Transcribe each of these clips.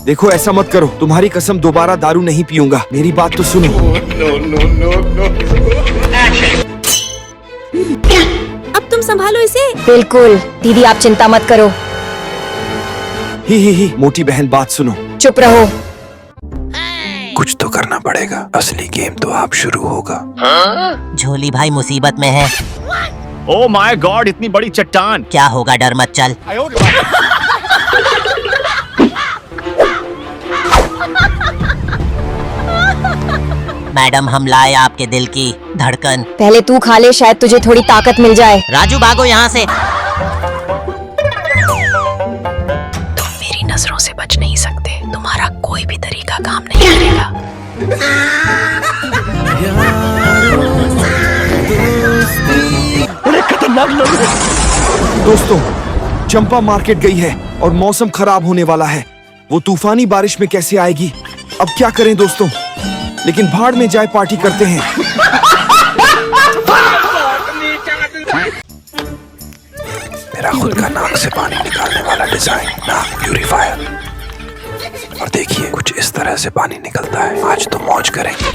देखो ऐसा मत करो, तुम्हारी कसम दोबारा दारू नहीं पीऊंगा। मेरी बात तो सुनो। अब तुम संभालो इसे। बिल्कुल दीदी, आप चिंता मत करो। ही मोटी बहन बात सुनो। चुप रहो। कुछ तो करना पड़ेगा, असली गेम तो आप शुरू होगा। झोली भाई मुसीबत में है। ओह माय गॉड, इतनी बड़ी चट्टान। क्या होगा, डर मत, चल। मैडम, हम लाए आपके दिल की धड़कन। पहले तू खा ले, शायद तुझे थोड़ी ताकत मिल जाए। राजू भागो यहाँ से। तुम मेरी नजरों से बच नहीं सकते। तुम्हारा कोई भी तरीका काम नहीं करेगा। दोस्तों, चंपा मार्केट गई है और मौसम खराब होने वाला है। वो तूफानी बारिश में कैसे आएगी? अब क्या करें दोस्तों? लेकिन भाड़ में जाए, पार्टी करते हैं। मेरा खुद का नाक से पानी निकालने वाला डिजाइन, नाक प्यूरिफायर। और देखिए, कुछ इस तरह से पानी निकलता है। आज तो मौज करेंगे।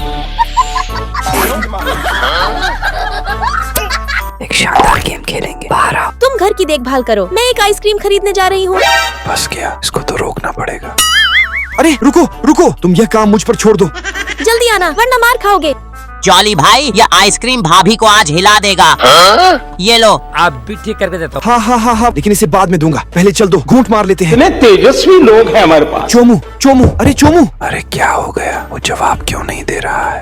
एक शानदार गेम खेलेंगे। बाहर आओ। तुम घर की देखभाल करो, मैं एक आइसक्रीम खरीदने जा रही हूँ। बस क्या, इसको तो रोकना पड़ेगा। अरे रुको रुको, तुम यह काम मुझ पर छोड़ दो। जल्दी आना वरना मार खाओगे। जॉली भाई, ये आइसक्रीम भाभी को आज हिला देगा। ये लो। आप भी ठीक करके देता हूँ। हाँ, लेकिन इसे बाद में दूंगा। पहले चल दो, घूंट मार लेते हैं। इतने तेजस्वी लोग हैं हमारे पास। चोमू चोमू, अरे चोमू। अरे क्या हो गया? वो जवाब क्यों नहीं दे रहा है?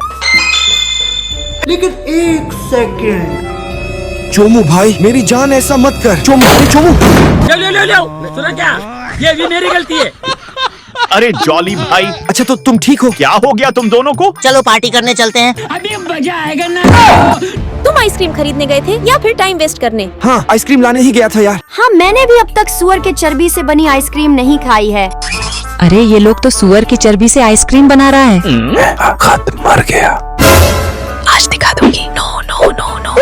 लेकिन एक सेकंड। चोमू भाई, मेरी जान ऐसा मत कर। चोमू, अरे चोमू। लो, सुना क्या? ये भी मेरी गलती है। अरे जॉली भाई, अच्छा तो तुम ठीक हो? क्या हो गया तुम दोनों को? चलो पार्टी करने चलते हैं। अभी मजा आएगा ना। तुम आइसक्रीम खरीदने गए थे या फिर टाइम वेस्ट करने? हाँ, आइसक्रीम लाने ही गया था यार। हाँ, मैंने भी अब तक सुअर के चर्बी से बनी आइसक्रीम नहीं खाई है। अरे ये लोग तो सुअर की चर्बी से आइसक्रीम बना रहा है। खत मर गया। आज दिखा दूंगी। नो नो नो नो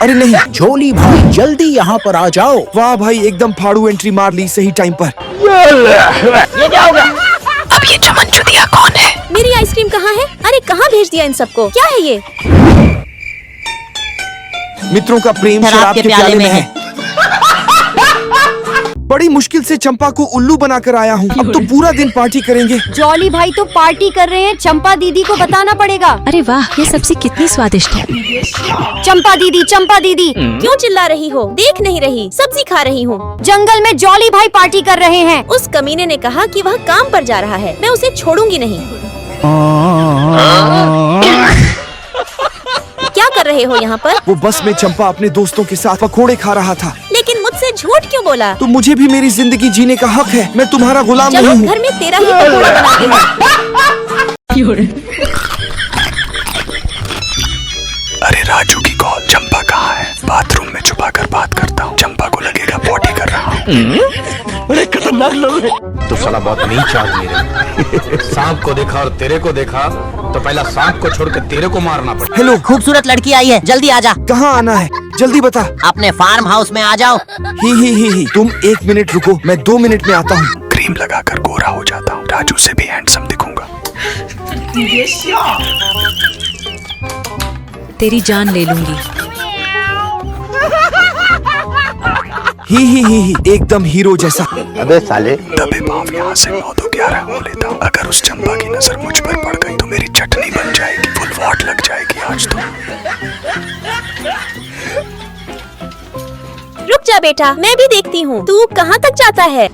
अरे नहीं। झोली भाई जल्दी यहाँ पर आ जाओ। वाह भाई, एकदम फाड़ू एंट्री मार ली सही टाइम पर। ये क्या होगा? अब ये चमनचुदिया कौन है? मेरी आइसक्रीम कहाँ है? अरे कहाँ भेज दिया इन सबको? क्या है ये? मित्रों का प्रेम शराब के प्याले में है। बड़ी मुश्किल से चंपा को उल्लू बनाकर आया हूँ। अब तो पूरा दिन पार्टी करेंगे। जॉली भाई तो पार्टी कर रहे हैं, चंपा दीदी को बताना पड़ेगा। अरे वाह, ये सब्जी कितनी स्वादिष्ट है। चंपा दीदी, चंपा दीदी। क्यों चिल्ला रही हो? देख नहीं रही, सब्जी खा रही हूँ। जंगल में जॉली भाई पार्टी कर रहे हैं। उस कमीने ने कहा कि वह काम पर जा रहा है, मैं उसे छोड़ूंगी नहीं। क्या कर रहे हो यहाँ पर? वो बस में चंपा अपने दोस्तों के साथ पकोड़े खा रहा था। लेकिन मुझसे झूठ क्यों बोला? तो मुझे भी मेरी जिंदगी जीने का हक है। मैं तुम्हारा गुलाम चलो नहीं हूँ। घर में तेरा ही पकोड़ा बनाते हैं। अरे राजू की कॉल। चंपा कहाँ है? बाथरूम में छुपा कर बात करता हूँ। चंपा को लगेगा पॉटी कर रहा हूँ। बड़े खतरनाक लोग हैं। तो साला बहुत नीच आदमी है। सांप को देखा और तेरे को देखा तो पहला सांप को छोड़ के तेरे को मारना पड़ा। हेलो, खूबसूरत लड़की आई है, जल्दी आ जा। कहाँ आना है? जल्दी बता। अपने फार्म हाउस में आ जाओ। ही तुम 1 मिनट रुको, मैं 2 मिनट में आता हूँ। क्रीम लगाकर गोरा हो जाता हूँ। राजू से भी हैंडसम दिखूंगा। तेरी जान ले लूंगी। ही एकदम हीरो जैसा। अबे साले। दबे पाँव यहाँ से 9 2 11 हो लेता हूँ। अगर उस चंपा की नजर मुझ पर पड़ गई तो मेरी चटनी बन जाएगी। फुल वॉट लग जाएगी आज तो। रुक जा बेटा, मैं भी देखती हूँ तू कहाँ तक जाता है।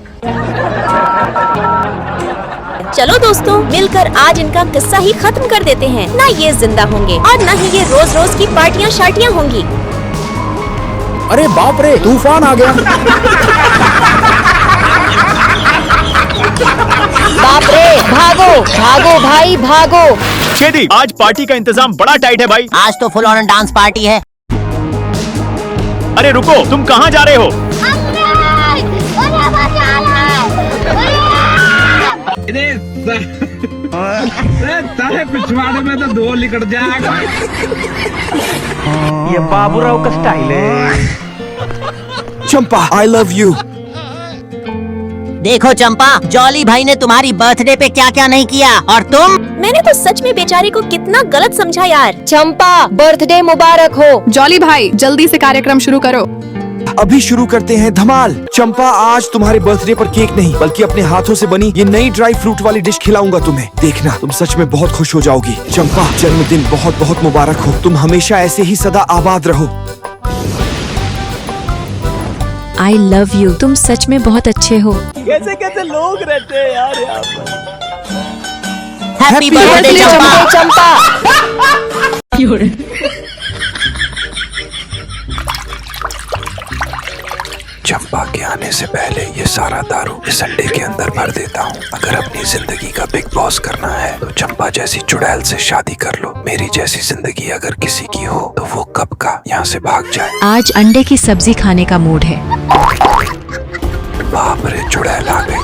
चलो दोस्तों, मिलकर आज इनका किस्सा ही खत्म कर देते हैं। ना ये जिंदा होंगे और ना ही ये रोज रोज की पार्टियां शार्टियां होंगी। अरे बाप रे, तूफान आ गया। बाप रे, भागो भागो भाई भागो। शेदी, आज पार्टी का इंतजाम बड़ा टाइट है भाई। आज तो फुल ऑन डांस पार्टी है। अरे रुको, तुम कहाँ जा रहे हो? पिछवाड़े में तो 2 लिकट जाएगा। ये बाबूराव का स्टाइल है। चंपा, I love you। देखो चंपा, जॉली भाई ने तुम्हारी बर्थडे पे क्या क्या नहीं किया, और तुम? मैंने तो सच में बेचारे को कितना गलत समझा यार। चंपा बर्थडे मुबारक हो। जॉली भाई जल्दी से कार्यक्रम शुरू करो। अभी शुरू करते हैं धमाल। चंपा, आज तुम्हारे बर्थडे पर केक नहीं बल्कि अपने हाथों से बनी ये नई ड्राई फ्रूट वाली डिश खिलाऊंगा तुम्हें। देखना, तुम सच में बहुत खुश हो जाओगी। चंपा, जन्मदिन बहुत बहुत मुबारक हो। तुम हमेशा ऐसे ही सदा आबाद रहो। आई लव यू, तुम सच में बहुत अच्छे हो। कैसे कैसे लोग रहते हैं यार यहाँ पर। हैप्पी बर्थडे चंपा। चंपा के आने से पहले ये सारा दारू इस अंडे के अंदर भर देता हूँ। अगर अपनी जिंदगी का बिग बॉस करना है तो चंपा जैसी चुड़ैल से शादी कर लो। मेरी जैसी जिंदगी अगर किसी की हो तो वो कब का यहाँ से भाग जाए। आज अंडे की सब्जी खाने का मूड है। बाप रे, चुड़ैल आ गई।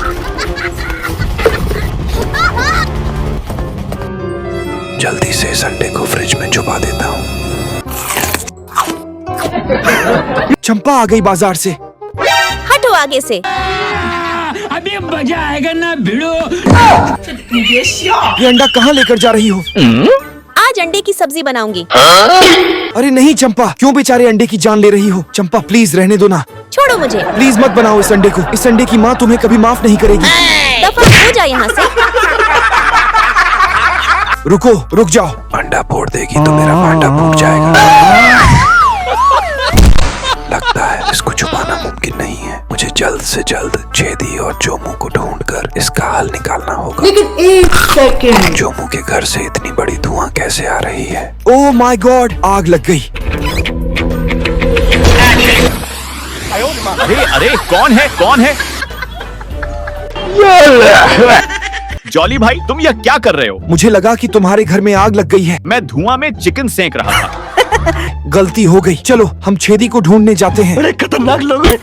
जल्दी से इस अंडे को फ्रिज में छुपा देता हूँ। चंपा आ गई बाजार से। हटो आगे से। अभी मजा आएगा ना भिड़ो। ये अंडा कहाँ लेकर जा रही हो? आज अंडे की सब्जी बनाऊंगी। अरे नहीं चंपा, क्यों बेचारे अंडे की जान ले रही हो? चंपा प्लीज रहने दो ना। छोड़ो मुझे। प्लीज मत बनाओ इस अंडे को। इस अंडे की माँ तुम्हें कभी माफ नहीं करेगी। दफा हो जा यहाँ से। रुको, रुक जाओ। अंडा फोड़ देगी तो मेरा भांडा फूट जाएगा। लगता है इसको छुपाना मुमकिन नहीं है। मुझे जल्द से जल्द छेदी और जोमू को ढूंढकर इसका हल निकालना होगा। लेकिन एक सेकंड, जोमू के घर से इतनी बड़ी धुआं कैसे आ रही है? ओह माय गॉड, आग लग गई। अरे अरे, कौन है कौन है? जॉली भाई, तुम यह क्या कर रहे हो? मुझे लगा कि तुम्हारे घर में आग लग गई है। मैं धुआं में चिकन सेंक रहा था। गलती हो गई। चलो हम छेदी को ढूंढने जाते हैं। बड़े खतरनाक लोग हैं।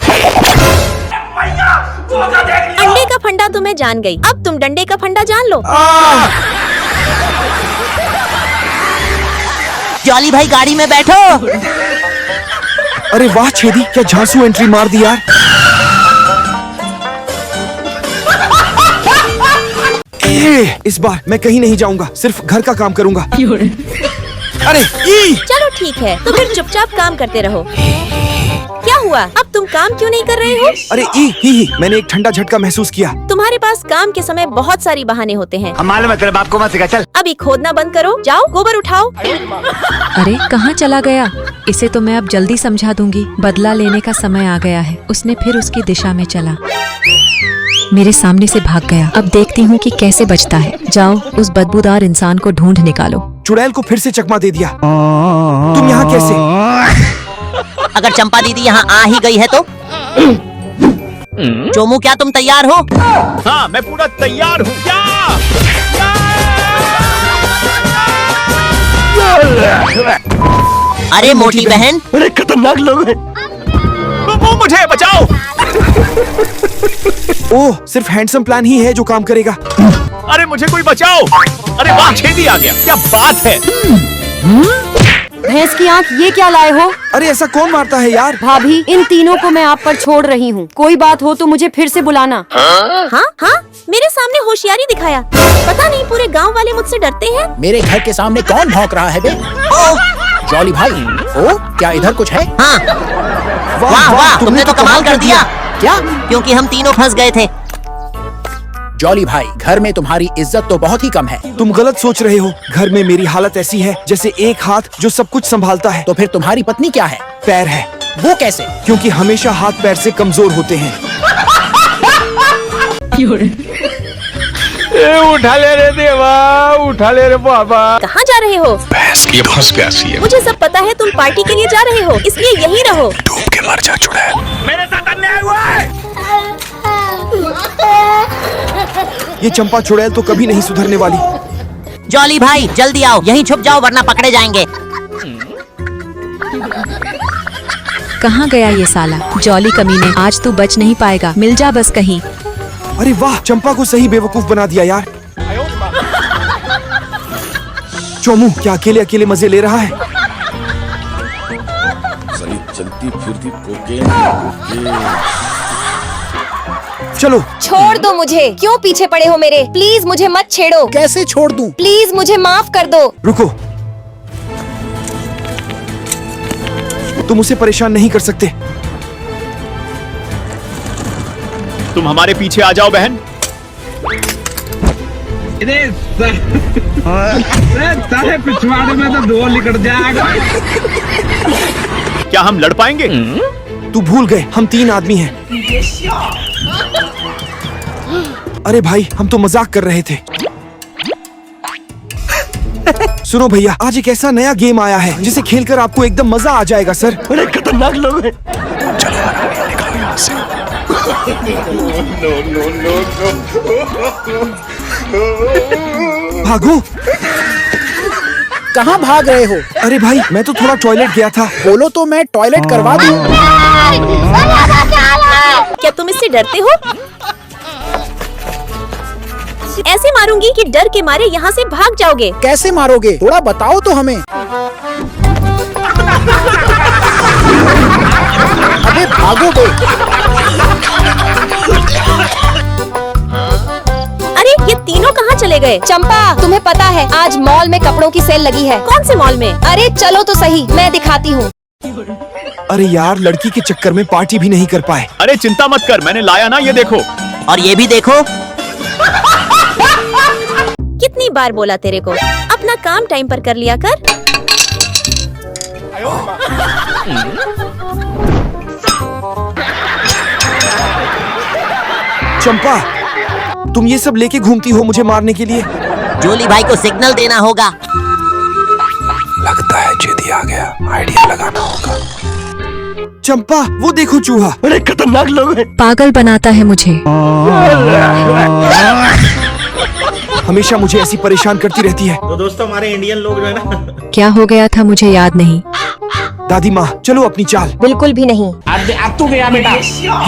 अंडे का फंडा तो मैं जान गई, अब तुम डंडे का फंडा जान लो। जॉली भाई गाड़ी में बैठो। अरे वाह छेदी, क्या झांसू एंट्री मार दी यार। इस बार मैं कहीं नहीं जाऊंगा, सिर्फ घर का काम करूंगा। अरे चलो ठीक है, तो फिर चुपचाप काम करते रहो। क्या हुआ, अब तुम काम क्यों नहीं कर रहे हो? अरे ही, मैंने एक ठंडा झटका महसूस किया। तुम्हारे पास काम के समय बहुत सारी बहाने होते हैं। हमारे मतलब आपको मत सिखा। चल अभी खोदना बंद करो, जाओ गोबर उठाओ। अरे कहाँ चला गया? इसे तो मैं अब जल्दी समझा दूंगी। बदला लेने का समय आ गया है। उसने फिर उसकी दिशा में चला, मेरे सामने से भाग गया। अब देखती हूँ कि कैसे बचता है। जाओ उस बदबूदार इंसान को ढूंढ निकालो। चुड़ैल को फिर से चकमा दे दिया। तुम यहाँ कैसे? अगर चंपा दीदी यहाँ आ ही गई है तो? जोमू, क्या तुम तैयार हो? हाँ, मैं पूरा तैयार हूँ। अरे मोटी बहन, बड़े खतरनाक लोग हैं। वो मुझे बचाओ। ओह, सिर्फ हैंडसम प्लान ही है जो काम करेगा। अरे मुझे कोई बचाओ। अरे वाह, छेदी आ गया। क्या बात है? भैंस की आंख, ये क्या लाए हो? अरे ऐसा कौन मारता है यार? भाभी, इन तीनों को मैं आप पर छोड़ रही हूँ। कोई बात हो तो मुझे फिर से बुलाना। हाँ, मेरे सामने होशियारी दिखाया। पता नहीं पूरे गांव वाले मुझसे डरते हैं। मेरे घर के सामने कौन भौंक रहा है बे? जॉली भाई, ओ क्या इधर कुछ है? हाँ। वाह वाह, तुमने तो कमाल कर दिया। क्या? क्योंकि हम तीनों फंस गए थे। जॉली भाई, घर में तुम्हारी इज्जत तो बहुत ही कम है। तुम गलत सोच रहे हो। घर में मेरी हालत ऐसी है जैसे एक हाथ जो सब कुछ संभालता है। तो फिर तुम्हारी पत्नी क्या है? पैर है। वो कैसे? क्योंकि हमेशा हाथ पैर से कमजोर होते हैं। उठा ले रे देवा, उठा ले रे बाबा। कहाँ जा रहे हो? ये फंस गया। मुझे सब पता है, तुम पार्टी के लिए जा रहे हो, इसलिए यहीं रहो। डूब के मर जा चुड़ैल। मेरे साथ अन्याय हुआ है। ये चंपा चुड़ैल तो कभी नहीं सुधरने वाली। जॉली भाई जल्दी आओ, यहीं छुप जाओ वरना पकड़े जाएंगे। कहाँ गया ये साला? जॉली कमीने, आज तू बच नहीं पाएगा। मिल जा बस कहीं। अरे वाह, चंपा को सही बेवकूफ बना दिया यार। चोमू क्या अकेले अकेले मजे ले रहा है? चलती फिरती चलो। छोड़ दो मुझे, क्यों पीछे पड़े हो मेरे? प्लीज मुझे मत छेड़ो। कैसे छोड़ दूं? प्लीज मुझे माफ कर दो। रुको, तुम उसे परेशान नहीं कर सकते। तुम हमारे पीछे आ जाओ बहन। पिछवाड़े में तो दो निकट जाएगा। क्या हम लड़ पाएंगे? तू भूल गए, हम 3 आदमी हैं। अरे भाई, हम तो मजाक कर रहे थे। सुनो भैया, आज एक ऐसा नया गेम आया है जिसे खेलकर आपको एकदम मजा आ जाएगा सर। बड़े खतरनाक लोग हैं। चलो हरामी, निकलो यहाँ से। भागो। कहाँ भाग रहे हो? अरे भाई, मैं तो थोड़ा टॉयलेट गया था। बोलो तो मैं टॉयलेट करवा दूं। क्या तुम इससे डरते हो? ऐसे मारूंगी कि डर के मारे यहाँ से भाग जाओगे। कैसे मारोगे? थोड़ा बताओ तो हमें। अबे भागो बे। अरे ये तीनों कहाँ चले गए? चंपा, तुम्हें पता है आज मॉल में कपड़ों की सेल लगी है। कौन से मॉल में? अरे चलो तो सही, मैं दिखाती हूँ। अरे यार, लड़की के चक्कर में पार्टी भी नहीं कर पाए। अरे चिंता मत कर, मैंने लाया ना, ये देखो। और ये भी देखो। कितनी बार बोला तेरे को, अपना काम टाइम पर कर लिया कर। चंपा, तुम ये सब लेके घूमती हो मुझे मारने के लिए? जोली भाई को सिग्नल देना होगा। लगता है जिद आ गया, आइडिया लगाना होगा। चंपा, वो देखो चूहा। बड़े खतरनाक लोग हैं। पागल बनाता है मुझे। हमेशा मुझे ऐसी परेशान करती रहती है। तो दोस्तों, हमारे इंडियन लोग जो है ना, क्या हो गया था मुझे याद नहीं। दादी माँ, चलो अपनी चाल। बिल्कुल भी नहीं। अब तू गया बेटा।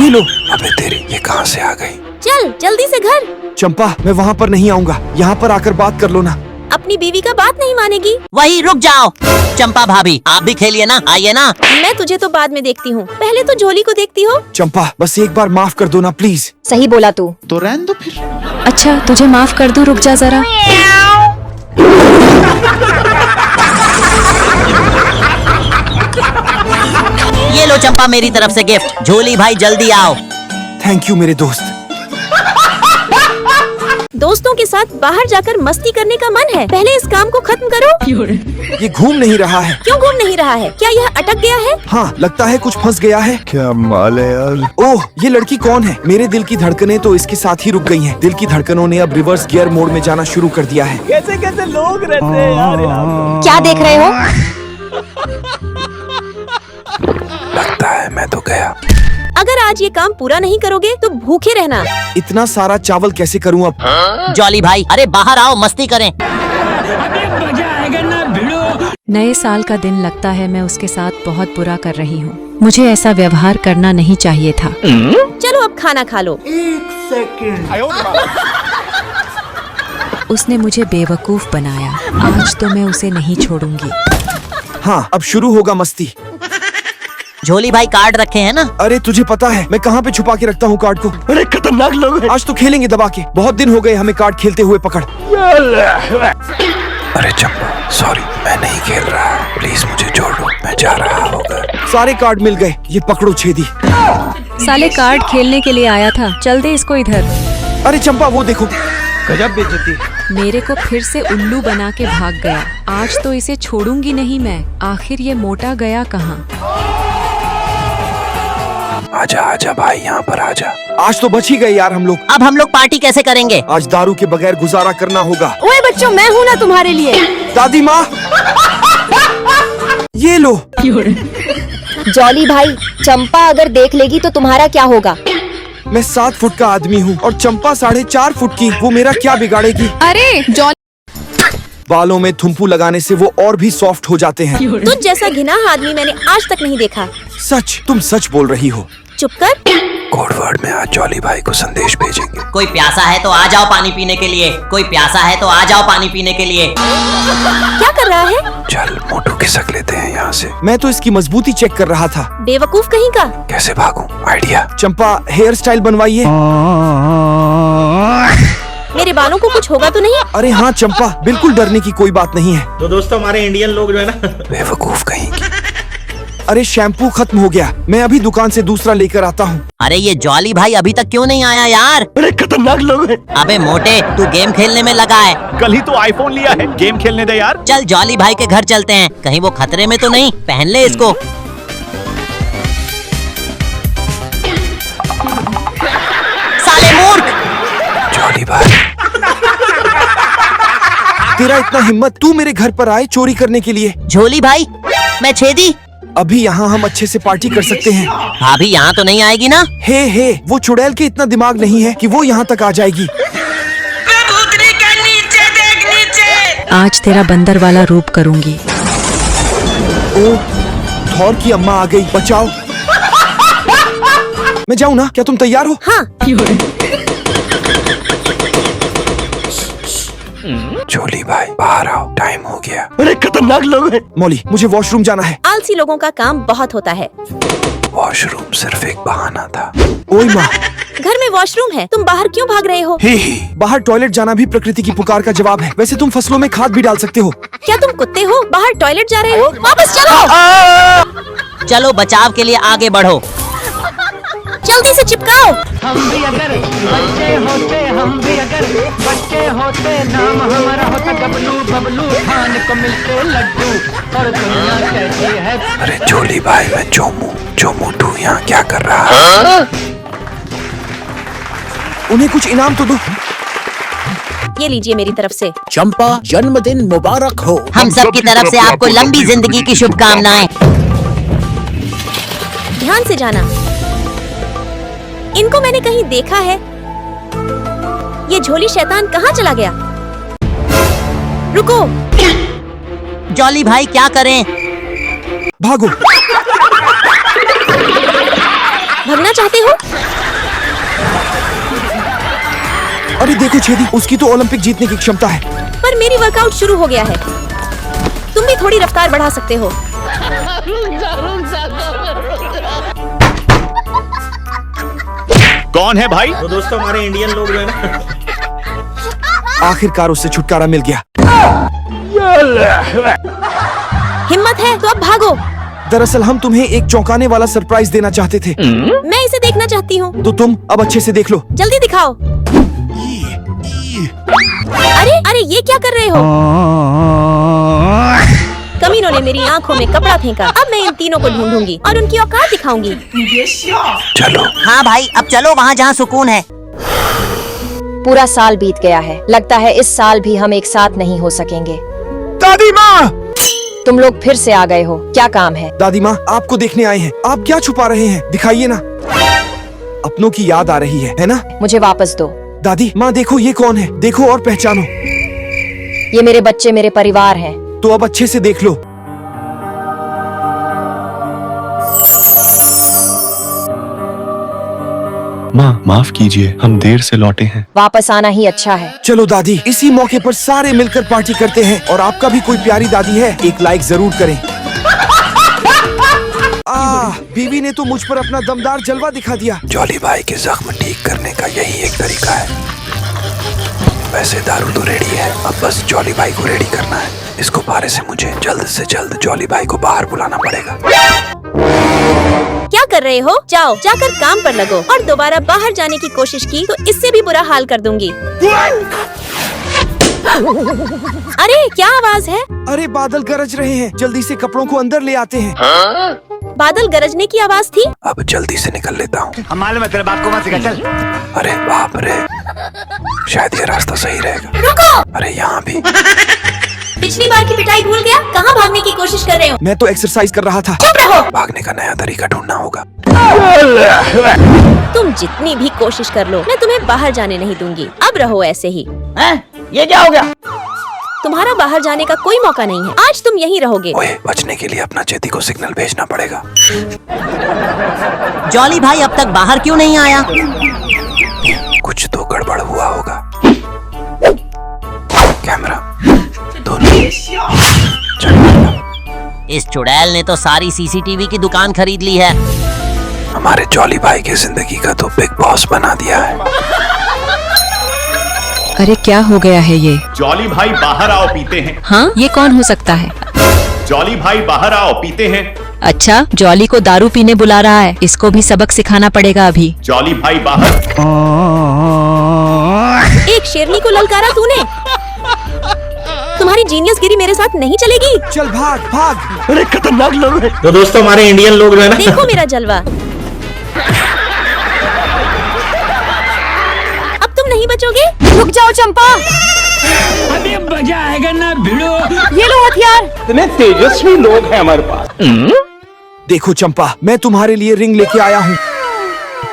ये लो। अबे तेरी, ये कहाँ से आ गई? चल जल्दी से घर। चंपा, मैं वहाँ पर नहीं आऊँगा, यहाँ पर आकर बात कर लो ना। अपनी बीवी का बात नहीं मानेगी। वही रुक जाओ। चंपा भाभी, आप भी खेलिए ना, आइए ना। मैं तुझे तो बाद में देखती हूँ, पहले तो झोली को देखती हो। चंपा, बस एक बार माफ कर दो ना प्लीज। सही बोला तू। तो रहने दो फिर। अच्छा, तुझे माफ कर दूं, रुक जा जरा। ये लो चंपा, मेरी तरफ से गिफ्ट। झोली भाई जल्दी आओ। थैंक यू मेरे दोस्त। दोस्तों के साथ बाहर जाकर मस्ती करने का मन है, पहले इस काम को खत्म करो। ये घूम नहीं रहा है। क्यों घूम नहीं रहा है? क्या यह अटक गया है? हाँ, लगता है कुछ फंस गया है। क्या माल है यार। ओह, ये लड़की कौन है? मेरे दिल की धड़कनें तो इसके साथ ही रुक गई हैं। दिल की धड़कनों ने अब रिवर्स गियर मोड में जाना शुरू कर दिया है। कैसे कैसे लोग रहते हैं यार यहाँ। क्या देख रहे हो? लगता है मैं तो गया। अगर आज ये काम पूरा नहीं करोगे तो भूखे रहना। इतना सारा चावल कैसे करूँ अब? जॉली भाई, अरे बाहर आओ, मस्ती करें। मजा आएगा ना भिड़ो। नए साल का दिन, लगता है मैं उसके साथ बहुत बुरा कर रही हूँ। मुझे ऐसा व्यवहार करना नहीं चाहिए था। चलो अब खाना खा लो। उसने मुझे बेवकूफ बनाया। आज तो मैं उसे नहीं छोड़ूंगी। हाँ, अब शुरू होगा मस्ती। झोली भाई, कार्ड रखे हैं ना? अरे तुझे पता है मैं कहाँ पे छुपा के रखता हूँ कार्ड को? बड़े खतरनाक लोग हैं। आज तो खेलेंगे दबा के। बहुत दिन हो गए हमें कार्ड खेलते हुए पकड़। अरे चंपा, सॉरी, मैं नहीं खेल रहा। प्लीज मुझे छोड़ दो, मैं जा रहा होगा। सारे कार्ड मिल गए। ये पकड़ो छेदी। साले कार्ड खेलने के लिए आया था, चल दे इसको इधर। अरे चंपा, वो देखो। गजब बेइज्जती। मेरे को फिर से उल्लू बना के भाग गया। आज तो इसे छोड़ूंगी नहीं मैं। आखिर ये मोटा गया कहाँ? आजा आजा भाई, यहाँ पर आजा। आज तो बच ही गए यार हम लोग। अब हम लोग पार्टी कैसे करेंगे? आज दारू के बगैर गुजारा करना होगा। ओए बच्चों, मैं हूँ ना तुम्हारे लिए। दादी माँ, ये लो। जॉली भाई, चंपा अगर देख लेगी तो तुम्हारा क्या होगा? मैं 7 फुट का आदमी हूँ और चंपा 4.5 फुट की। वो मेरा क्या बिगाड़ेगी? अरे जॉली, बालों में थुम्पू लगाने से वो और भी सॉफ्ट हो जाते हैं। तुझ जैसा घिना आदमी मैंने आज तक नहीं देखा। सच, तुम सच बोल रही हो। चुप कर। कोड वर्ड में आज जॉली भाई को संदेश भेजेंगे। कोई प्यासा है तो आ जाओ पानी पीने के लिए। कोई प्यासा है तो आ जाओ पानी पीने के लिए। क्या कर रहा है? चल मोटू खिसक लेते हैं यहाँ से। मैं तो इसकी मजबूती चेक कर रहा था। बेवकूफ कहीं का। कैसे भागूं? आइडिया। चंपा, हेयर स्टाइल बनवाइए। मेरे बालों को कुछ होगा तो नहीं? अरे हाँ चंपा, बिल्कुल डरने की कोई बात नहीं है। तो दोस्तों हमारे इंडियन लोग जो है ना, बेवकूफ कहीं की। अरे शैम्पू खत्म हो गया, मैं अभी दुकान से दूसरा लेकर आता हूँ। अरे ये जॉली भाई अभी तक क्यों नहीं आया यार? बड़े खतरनाक लोग हैं। अबे मोटे, तू गेम खेलने में लगा है। कल ही तो आईफोन लिया है, गेम खेलने दे यार। चल जॉली भाई के घर चलते हैं, कहीं वो खतरे में तो नहीं। पहन ले इसको। साले मूर्ख! जॉली भाई, तेरा इतना हिम्मत, तू मेरे घर पर आए चोरी करने के लिए? झोली भाई, मैं छेदी। अभी यहाँ हम अच्छे से पार्टी कर सकते हैं। भाभी यहाँ तो नहीं आएगी ना? हे, वो चुड़ैल के इतना दिमाग नहीं है कि वो यहाँ तक आ जाएगी। आज तेरा बंदर वाला रूप करूंगी। ओ, थॉर की अम्मा आ गई, बचाओ। मैं जाऊँ ना? क्या तुम तैयार हो? हाँ। जॉली भाई बाहर आओ, टाइम हो गया। बड़े खतरनाक लोग हैं। मौली, मुझे वॉशरूम जाना है। आलसी लोगों का काम बहुत होता है। वॉशरूम सिर्फ एक बहाना था। ओए माँ, घर में वॉशरूम है, तुम बाहर क्यों भाग रहे हो? बाहर टॉयलेट जाना भी प्रकृति की पुकार का जवाब है। वैसे तुम फसलों में खाद भी डाल सकते हो। क्या तुम कुत्ते हो? बाहर टॉयलेट जा रहे हो? वापस चलो। चलो बचाव के लिए आगे बढ़ो। जल्दी से चिपकाओ। हम भी अगर बच्चे होते, हम भी अगर बच्चे होते, नाम हमारा होता गबलू बबलू, खाने को मिलते लड्डू, और दुनिया कहती है। अरे जॉली भाई, मैं मोटू यहाँ क्या कर रहा है? उन्हें कुछ इनाम तो दो। ये लीजिए मेरी तरफ से। चंपा, जन्मदिन मुबारक हो। हम सब की तरफ से आपको लंबी जिंदगी की शुभकामनाएं। ध्यान से जाना। इनको मैंने कहीं देखा है। ये झोली शैतान कहाँ चला गया? रुको। जॉली भाई क्या करें? भागो। भागना चाहते हो? अरे देखो छेदी, उसकी तो ओलंपिक जीतने की क्षमता है। पर मेरी वर्कआउट शुरू हो गया है। तुम भी थोड़ी रफ्तार बढ़ा सकते हो। कौन है भाई? तो दोस्तों हमारे इंडियन लोग जो है ना, आखिरकार उससे छुटकारा मिल गया। हिम्मत है तो अब भागो। दरअसल हम तुम्हें एक चौंकाने वाला सरप्राइज देना चाहते थे। मैं इसे देखना चाहती हूँ। तो तुम अब अच्छे से देख लो। जल्दी दिखाओ। अरे ये क्या कर रहे हो? कमीनों ने मेरी आंखों में कपड़ा फेंका। अब मैं इन तीनों को ढूंढूंगी और उनकी औकात दिखाऊंगी। चलो। हाँ भाई, अब चलो वहाँ जहाँ सुकून है। पूरा साल बीत गया है, लगता है इस साल भी हम एक साथ नहीं हो सकेंगे। दादी माँ! तुम लोग फिर से आ गए हो, क्या काम है? दादी माँ, आपको देखने आए हैं। आप क्या छुपा रहे हैं? दिखाइए ना। अपनों की याद आ रही है ना? मुझे वापस दो। दादी माँ देखो, ये कौन है? देखो और पहचानो। ये मेरे बच्चे, मेरे परिवार हैं। तो अब अच्छे से देख लो। माँ माफ कीजिए, हम देर से लौटे हैं। वापस आना ही अच्छा है। चलो दादी, इसी मौके पर सारे मिलकर पार्टी करते हैं। और आपका भी कोई प्यारी दादी है, एक लाइक जरूर करें। बीवी ने तो मुझ पर अपना दमदार जलवा दिखा दिया। जॉली भाई के जख्म ठीक करने का यही एक तरीका है। वैसे दारू तो रेडी है, अब बस जॉली भाई को रेडी करना है। इसको पारे से मुझे जल्द से जल्द जॉली भाई को बाहर बुलाना पड़ेगा। क्या कर रहे हो? जाओ, जाकर काम पर लगो। और दोबारा बाहर जाने की कोशिश की तो इससे भी बुरा हाल कर दूंगी। अरे क्या आवाज है? अरे बादल गरज रहे हैं, जल्दी से कपड़ों को अंदर ले आते हैं। बादल गरजने की आवाज थी? अब जल्दी से निकल लेता हूँ। हम मालूम है तेरे बाप को मत सिखा, चल। अरे बाप रे, शायद ये रास्ता सही रहेगा। रुको! अरे यहाँ भी। पिछली बार की पिटाई भूल गया? कहाँ भागने की कोशिश कर रहे हो? मैं तो एक्सरसाइज कर रहा था। चुप रहो! भागने का नया तरीका ढूंढना होगा। तुम जितनी भी कोशिश कर लो, मैं तुम्हें बाहर जाने नहीं दूंगी। अब रहो ऐसे ही। ये क्या हो गया? तुम्हारा बाहर जाने का कोई मौका नहीं है। आज तुम यहीं रहोगे। ओए, बचने के लिए अपना चेती को सिग्नल भेजना पड़ेगा। जॉली भाई अब तक बाहर क्यों नहीं आया? कुछ तो गड़बड़ हुआ होगा। कैमरा दोनों इस चुड़ैल ने तो सारी सीसीटीवी की दुकान खरीद ली है। हमारे जॉली भाई की जिंदगी का तो बिग बॉस बना दिया है। अरे क्या हो गया है ये? जॉली भाई बाहर आओ पीते हैं। हाँ, ये कौन हो सकता है? जॉली भाई बाहर आओ पीते हैं। अच्छा, जॉली को दारू पीने बुला रहा है। इसको भी सबक सिखाना पड़ेगा अभी। जॉली भाई बाहर। एक शेरनी को ललकारा तूने। तुम्हारी जीनियस गिरी मेरे साथ नहीं चलेगी। चल भाग भाग। अरे खतरनाक लोग हैं। तो दोस्तों हमारे इंडियन लोग जो है ना, देखो मेरा जलवा। अब तुम नहीं बचोगे। रुक जाओ चंपा, अभी मजा आएगा ना भिड़ो। ये लो हथियार। इतने तेजस्वी लोग हैं हमारे पास। देखो चंपा, मैं तुम्हारे लिए रिंग लेके आया हूँ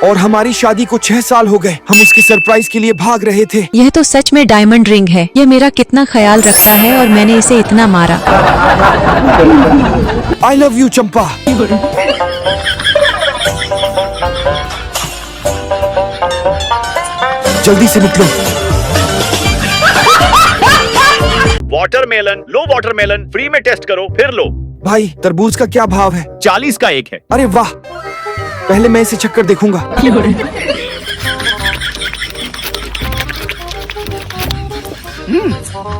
और हमारी शादी को 6 साल हो गए। हम उसके सरप्राइज के लिए भाग रहे थे। यह तो सच में डायमंड रिंग है। यह मेरा कितना ख्याल रखता है और मैंने इसे इतना मारा। आई लव यू चंपा। जल्दी से निकलो। वाटरमेलन लो, वाटरमेलन फ्री में टेस्ट करो फिर लो। भाई तरबूज का क्या भाव है? 40 का एक है। अरे वाह, पहले मैं इसे चक्कर देखूंगा।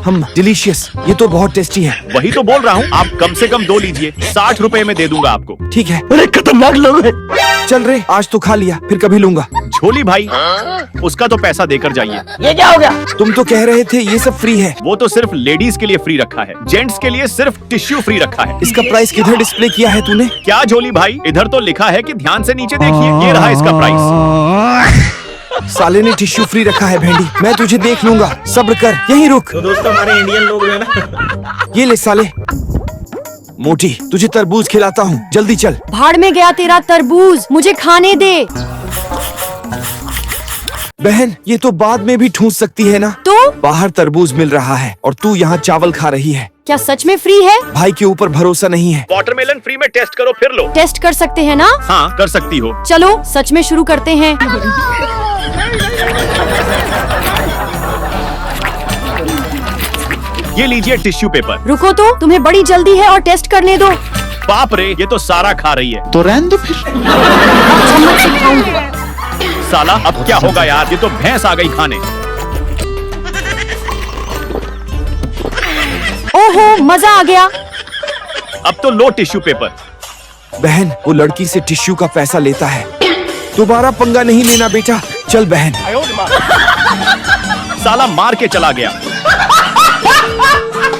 हम डिलीशियस, ये तो बहुत टेस्टी है। वही तो बोल रहा हूँ, आप कम से कम 2 लीजिए, 60 रुपए में दे दूंगा आपको। ठीक है। अरे खतरनाक लोग हैं। चल रे, आज तो खा लिया, फिर कभी लूंगा। झोली भाई, उसका तो पैसा देकर जाइए। ये क्या हो गया? तुम तो कह रहे थे ये सब फ्री है। वो तो सिर्फ लेडीज के लिए फ्री रखा है, जेंट्स के लिए सिर्फ टिश्यू फ्री रखा है। इसका प्राइस किधर डिस्प्ले किया है तूने? क्या झोली भाई, इधर तो लिखा है कि ध्यान से नीचे देखिए, ये रहा इसका प्राइस। साले ने टिश्यू फ्री रखा है। भेंडी, मैं तुझे देख लूंगा, सब्र कर, यहीं रुक। तो दोस्तों हमारे इंडियन लोग जो है ना, ये ले साले। मोटी, तुझे तरबूज खिलाता हूँ, जल्दी चल। भाड़ में गया तेरा तरबूज, मुझे खाने दे। बहन, ये तो बाद में भी ठूंस सकती है ना? तो बाहर तरबूज मिल रहा है और तू यहाँ चावल खा रही है। क्या सच में फ्री है? भाई के ऊपर भरोसा नहीं है। वाटरमेलन फ्री में टेस्ट करो फिर लो। टेस्ट कर सकते हैं ना? हाँ कर सकती हो। चलो सच में शुरू करते हैं। ये लीजिए टिश्यू पेपर। रुको तो, तुम्हें बड़ी जल्दी है और टेस्ट करने दो। बाप रे, ये तो सारा खा रही है। तो रहने दो फिर। चम्मच से खाऊंगी। साला अब क्या होगा यार, ये तो भैंस आ गई खाने। ओहो, मजा आ गया। अब तो लो टिश्यू पेपर। बहन, वो लड़की से टिश्यू का पैसा लेता है। दोबारा पंगा नहीं लेना बेटा। चल बहन। साला मार के चला गया।